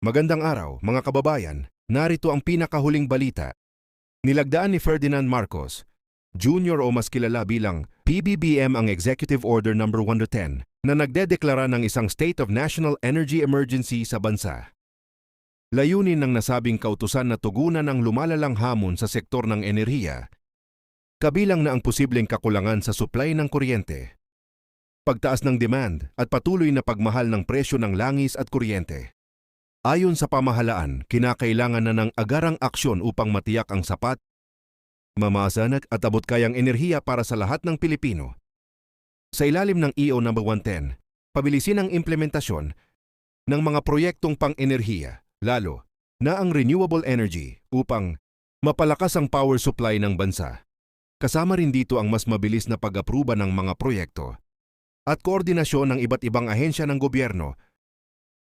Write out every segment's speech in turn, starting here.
Magandang araw, mga kababayan. Narito ang pinakahuling balita. Nilagdaan ni Ferdinand Marcos Jr. o mas kilala bilang PBBM ang Executive Order No. 110 na nagdedeklara ng isang State of National Energy Emergency sa bansa. Layunin ng nasabing kautusan na tugunan ang lumalalang hamon sa sektor ng enerhiya, kabilang na ang posibleng kakulangan sa supply ng kuryente, pagtaas ng demand at patuloy na pagmahal ng presyo ng langis at kuryente. Ayon sa pamahalaan, kinakailangan na ng agarang aksyon upang matiyak ang sapat, mamasanag at abot-kayang enerhiya para sa lahat ng Pilipino. Sa ilalim ng EO No. 110, pabilisin ang implementasyon ng mga proyektong pang-enerhiya, lalo na ang renewable energy upang mapalakas ang power supply ng bansa. Kasama rin dito ang mas mabilis na pag-apruba ng mga proyekto at koordinasyon ng iba't ibang ahensya ng gobyerno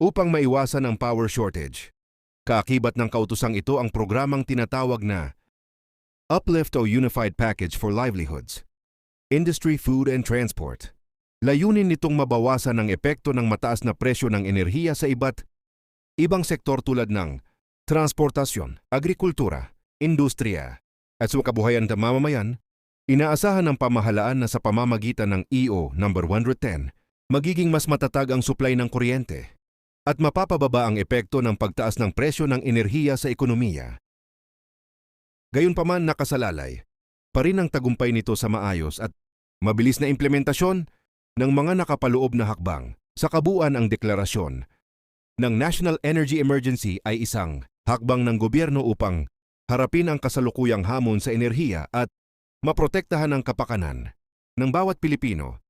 upang maiwasan ang power shortage. Kaakibat ng kautusang ito ang programang tinatawag na Uplift o Unified Package for Livelihoods, Industry, Food and Transport. Layunin nitong mabawasan ang epekto ng mataas na presyo ng enerhiya sa iba't ibang sektor tulad ng transportasyon, agrikultura, industriya, at sa kabuhayan ng mamamayan. Inaasahan ng pamahalaan na sa pamamagitan ng EO No. 110, magiging mas matatag ang supply ng kuryente at mapapababa ang epekto ng pagtaas ng presyo ng enerhiya sa ekonomiya. Gayunpaman, nakasalalay pa rin ang tagumpay nito sa maayos at mabilis na implementasyon ng mga nakapaloob na hakbang. Sa kabuuan, ang deklarasyon ng National Energy Emergency ay isang hakbang ng gobyerno upang harapin ang kasalukuyang hamon sa enerhiya at maprotektahan ang kapakanan ng bawat Pilipino.